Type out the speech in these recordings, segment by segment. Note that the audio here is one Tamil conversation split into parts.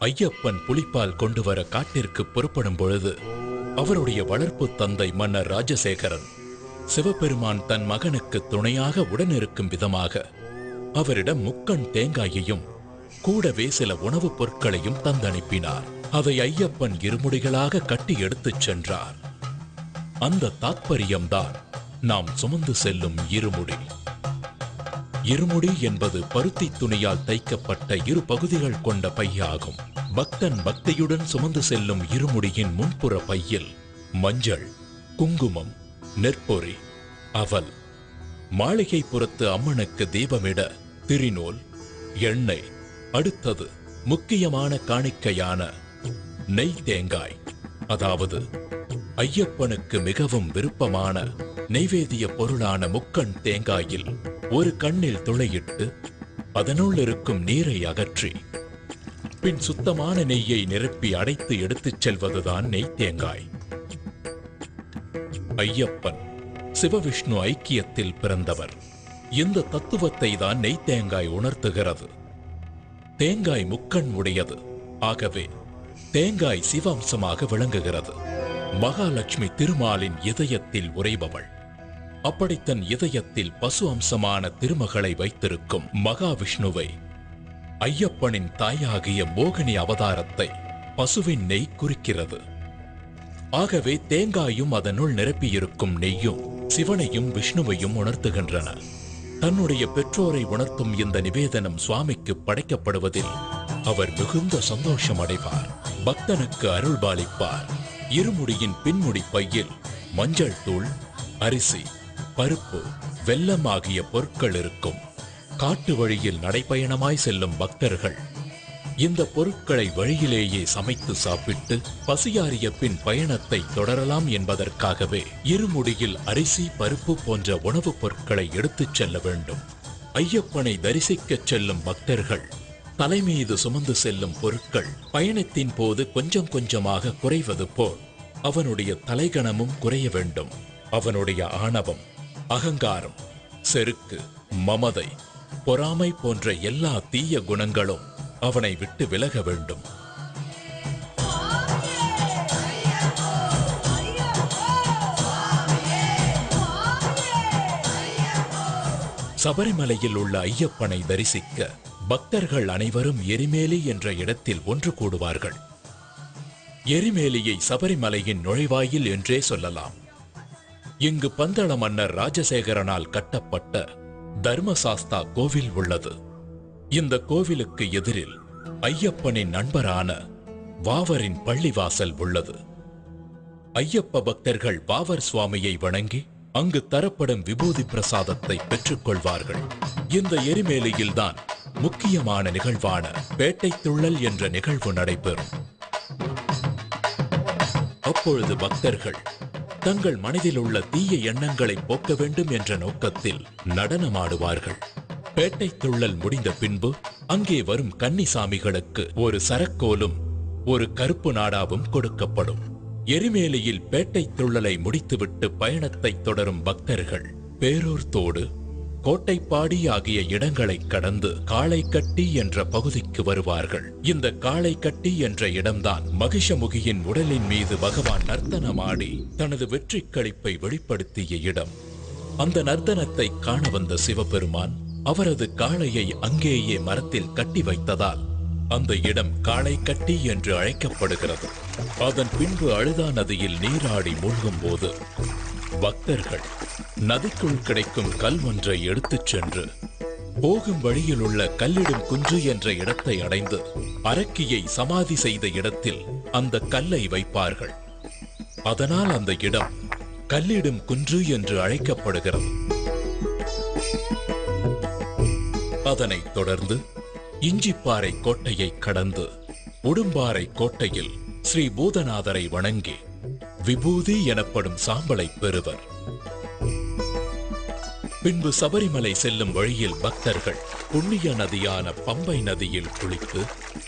ஐயப்பன் புலிப்பால் கொண்டு வர காட்டிற்கு புறப்படும் பொழுது அவருடைய வளர்ப்பு தந்தை மன்னர் ராஜசேகரன் சிவபெருமான் தன் மகனுக்கு துணையாக உடனிருக்கும் விதமாக அவரிடம் முக்கண் தேங்காயையும் கூடவே சில உணவுப் பொருட்களையும் தந்தனுப்பினார். அதை ஐயப்பன் இருமுடிகளாக கட்டி எடுத்துச் சென்றார். அந்த தாத்பரியம்தான் நாம் சுமந்து செல்லும் இருமுடி. இருமுடி என்பது பருத்தி துணியால் தைக்கப்பட்ட இரு பகுதிகள் கொண்ட பையாகும். பக்தன் பக்தியுடன் சுமந்து செல்லும் இருமுடியின் முன்புற பையில் மஞ்சள், குங்குமம், நெற்பொறி, அவல், மாளிகை புறத்து அம்மனுக்கு தீபமிட திரிநூல், எண்ணெய், அடுத்தது முக்கியமான காணிக்கையான நெய் தேங்காய், அதாவது ஐயப்பனுக்கு மிகவும் விருப்பமான நெய்வேதிய பொருளான முக்கண் தேங்காயில் ஒரு கண்ணில் துளையிட்டு அதனுள் இருக்கும் நீரை அகற்றி பின் சுத்தமான நெய்யை நிரப்பி அடைத்து எடுத்துச் செல்வதுதான் நெய் தேங்காய். ஐயப்பன் சிவவிஷ்ணு ஐக்கியத்தில் பிறந்தவர். இந்த தத்துவத்தை தான் நெய் தேங்காய் உணர்த்துகிறது. தேங்காய் முக்கண் உடையது, ஆகவே தேங்காய் சிவாம்சமாக விளங்குகிறது. மகாலட்சுமி திருமாலின் இதயத்தில் உறைபவள். அப்படி தன் இதயத்தில் பசு அம்சமான திருமகளை வைத்திருக்கும் மகாவிஷ்ணுவை ஐயப்பனின் தாயாகிய மோகினி அவதாரத்தை பசுவின் நெய் குறிக்கிறது. ஆகவே தேங்காயும் அதனுள் நிரப்பியிருக்கும் நெய்யும் சிவனையும் விஷ்ணுவையும் உணர்த்துகின்றன. தன்னுடைய பெற்றோரை உணர்த்தும் இந்த நிவேதனம் சுவாமிக்கு படைக்கப்படுவதில் அவர் மிகுந்த சந்தோஷம் அடைவார். பக்தனுக்கு அருள்பாலிப்பார். இருமுடியின் பின்முடி பையில் மஞ்சள் தூள், அரிசி, பருப்பு, வெல்லம் ஆகிய பொருட்கள் இருக்கும். காட்டு வழியில் நடைபயணமாய் செல்லும் பக்தர்கள் இந்த பொருட்களை வழியிலேயே சமைத்து சாப்பிட்டு பசியாறிய பின் பயணத்தை தொடரலாம் என்பதற்காகவே இருமுடியில் அரிசி, பருப்பு போன்ற உணவுப் பொருட்களை எடுத்துச் செல்ல வேண்டும். ஐயப்பனை தரிசிக்கச் செல்லும் பக்தர்கள் தலைமீது சுமந்து செல்லும் பொருட்கள் பயணத்தின் போது கொஞ்சம் கொஞ்சமாக குறைவது போல் அவனுடைய தலைகணமும் குறைய வேண்டும். அவனுடைய ஆணவம், அகங்காரம், செருக்கு, மமதை, பொறாமை போன்ற எல்லா தீய குணங்களும் அவனை விட்டு விலக வேண்டும். சபரிமலையில் உள்ள ஐயப்பனை தரிசிக்க பக்தர்கள் அனைவரும் எரிமேலி என்ற இடத்தில் ஒன்று கூடுவார்கள். எரிமேலியை சபரிமலையின் நுழைவாயில் என்றே சொல்லலாம். இங்கு பந்தள மன்னர் ராஜசேகரனால் கட்டப்பட்ட தர்மசாஸ்தா கோவில் உள்ளது. இந்த கோவிலுக்கு எதிரில் ஐயப்பனின் நண்பரான வாவரின் பள்ளிவாசல் உள்ளது. ஐயப்ப பக்தர்கள் வாவர் சுவாமியை வணங்கி அங்கு தரப்படும் விபூதி பிரசாதத்தை பெற்றுக் கொள்வார்கள். இந்த எரிமேலியில்தான் முக்கியமான நிகழ்வான பேட்டை துள்ளல் என்ற நிகழ்வு நடைபெறும். அப்பொழுது பக்தர்கள் தங்கள் மனதில் உள்ள தீய எண்ணங்களை போக்க வேண்டும் என்ற நோக்கத்தில் நடனமாடுவார்கள். பேட்டை துள்ளல் முடிந்த பின்பு அங்கே வரும் கன்னிசாமிகளுக்கு ஒரு சரக்கோலும் ஒரு கருப்பு நாடாவும் கொடுக்கப்படும். எரிமேலியில் பேட்டை துள்ளலை முடித்துவிட்டு பயணத்தை தொடரும் பக்தர்கள் பேரூர் தோடு, கோட்டைப்பாடி ஆகிய இடங்களை கடந்து காளைக்கட்டி என்ற பகுதிக்கு வருவார்கள். இந்த காளைக்கட்டி என்ற இடம்தான் மகிஷமுகியின் உடலின் மீது பகவான் நர்த்தனமாடி தனது வெற்றி களிப்பை வெளிப்படுத்திய இடம். அந்த நர்த்தனத்தை காண வந்த சிவபெருமான் அவரது காளையை அங்கேயே மரத்தில் கட்டி வைத்ததால் அந்த இடம் காளைக்கட்டி என்று அழைக்கப்படுகிறது. அதன் பின்பு அழுதா நதியில் நீராடி மூழ்கும் போது பக்தர்கள் நதிக்குள் கிடைக்கும் கல் ஒன்றை எடுத்துச் சென்று போகும் வழியில் உள்ள கல்லிடும் குன்று என்ற இடத்தை அடைந்து அரக்கியை சமாதி செய்த இடத்தில் அந்த கல்லை வைப்பார்கள். அதனால் அந்த இடம் கல்லிடும் குன்று என்று அழைக்கப்படுகிறது. அதனைத் தொடர்ந்து இஞ்சிப்பாறை கோட்டையை கடந்து உடும்பாறை கோட்டையில் ஸ்ரீ பூதநாதரை வணங்கி விபூதி எனப்படும் சாம்பலை பெறுவர். பின்பு சபரிமலை செல்லும் வழியில் பக்தர்கள் புண்ணிய நதியான பம்பை நதியில் குளித்து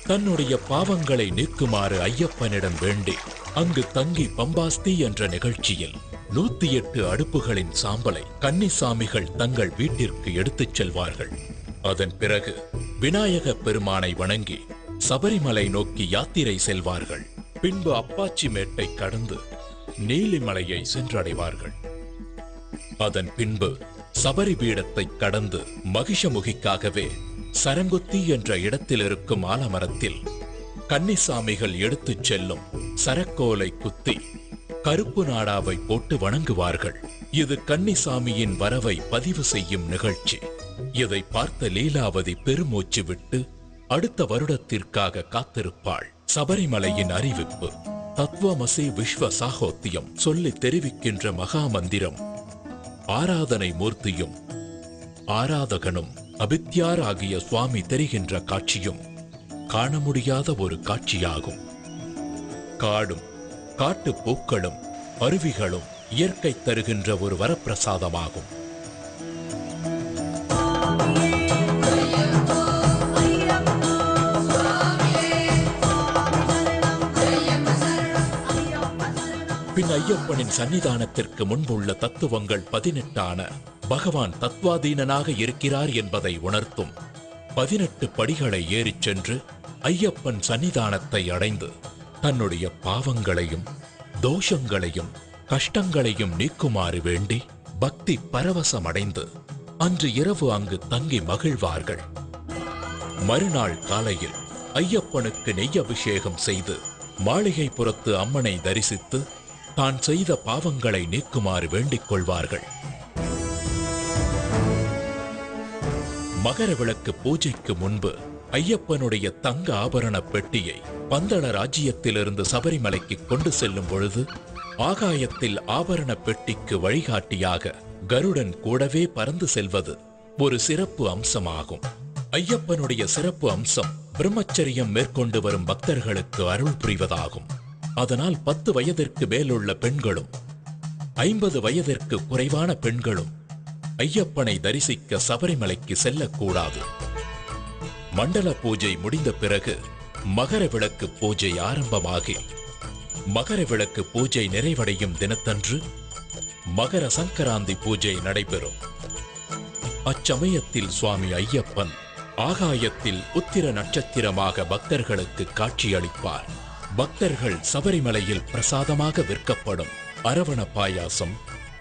தன்னுடைய பாவங்களை நீக்குமாறு ஐயப்பனிடம் வேண்டி அங்கு தங்கி பம்பாஸ்தி என்ற நிகழ்ச்சியில் 108 அடுப்புகளின் சாம்பலை கன்னிசாமிகள் தங்கள் வீட்டிற்கு எடுத்துச் செல்வார்கள். அதன் பிறகு விநாயக பெருமானை வணங்கி சபரிமலை நோக்கி யாத்திரை செல்வார்கள். பின்பு அப்பாச்சி மேட்டை கடந்து நீலிமலையை சென்றடைவார்கள். அதன் பின்பு சபரி பீடத்தை கடந்து மகிஷமுகிக்காகவே சரங்குத்தி என்ற இடத்தில் இருக்கும் ஆலமரத்தில் கன்னிசாமிகள் எடுத்துச் செல்லும் சரக்கோலை குத்தி கருப்பு நாடாவை போட்டு வணங்குவார்கள். இது கன்னிசாமியின் வரவை பதிவு செய்யும் நிகழ்ச்சி. இதை பார்த்த லீலாவதி பெருமூச்சு விட்டு அடுத்த வருடத்திற்காக காத்திருப்பாள். சபரிமலையின் அறிவிப்பு. தத்துவமசி விஸ்வ சாகோத்தியம் சொல்லி தெரிவிக்கின்ற மகாமந்திரம் ஆராதனை மூர்த்தியும் ஆராதகனும் அபித்யாராகிய சுவாமி தெரிகின்ற காட்சியும் காண முடியாத ஒரு காட்சியாகும். காடும் காட்டு பூக்களும் அருவிகளும் இயற்கை தருகின்ற ஒரு வரப்பிரசாதமாகும். பின் ஐயப்பனின் சன்னிதானத்திற்கு முன்புள்ள தத்துவங்கள் 18 பகவான் தத்வாதீனனாக இருக்கிறார் என்பதை உணர்த்தும் 18 படிகளை ஏறிச் சென்று ஐயப்பன் சன்னிதானத்தை அடைந்து தன்னுடைய பாவங்களையும் தோஷங்களையும் கஷ்டங்களையும் நீக்குமாறு வேண்டி பக்தி பரவசமடைந்து அன்று இரவு அங்கு தங்கி மகிழ்வார்கள். மறுநாள் காலையில் ஐயப்பனுக்கு நெய் அபிஷேகம் செய்து மாளிகைப்புறத்து அம்மனை தரிசித்து தான் செய்த பாவங்களை நீக்குமாறு வேண்டிக் கொள்வார்கள். மகர விளக்கு பூஜைக்கு முன்பு ஐயப்பனுடைய தங்க ஆபரண பெட்டியை பந்தள ராஜ்யத்திலிருந்து சபரிமலைக்கு கொண்டு செல்லும் பொழுது ஆகாயத்தில் ஆபரண பெட்டிக்கு வழிகாட்டியாக கருடன் கூடவே பறந்து செல்வது ஒரு சிறப்பு அம்சமாகும். ஐயப்பனுடைய சிறப்பு அம்சம் பிரம்மச்சரியம் மேற்கொண்டு வரும் பக்தர்களுக்கு அருள் புரிவதாகும். அதனால் 10 வயதிற்கு மேலுள்ள பெண்களும் 50 வயதிற்கு குறைவான பெண்களும் ஐயப்பனை தரிசிக்க சபரிமலைக்கு செல்லக்கூடாது. மண்டல பூஜை முடிந்த பிறகு மகர விளக்கு பூஜை ஆரம்பமாகி மகர விளக்கு பூஜை நிறைவடையும் தினத்தன்று மகர சங்கராந்தி பூஜை நடைபெறும். அச்சமயத்தில் சுவாமி ஐயப்பன் ஆகாயத்தில் உத்திர நட்சத்திரமாக பக்தர்களுக்கு காட்சியளிப்பார். பக்தர்கள் சபரிமலையில் பிரசாதமாக விற்கப்படும் அரவண பாயாசம்,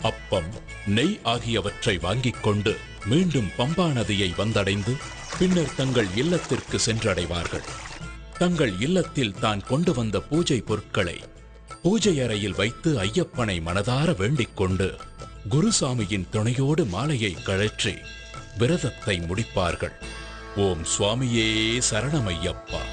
அப்பம், நெய் ஆகியவற்றை வாங்கிக் கொண்டு மீண்டும் பம்பா நதியை வந்தடைந்து பின்னர் தங்கள் இல்லத்திற்கு சென்றடைவார்கள். தங்கள் இல்லத்தில் தான் கொண்டு வந்த பூஜை பொருட்களை பூஜை அறையில் வைத்து ஐயப்பனை மனதார வேண்டிக் கொண்டு குருசாமியின் துணையோடு மாலையை கழற்றி விரதத்தை முடிப்பார்கள். ஓம் சுவாமியே சரணமையப்பா.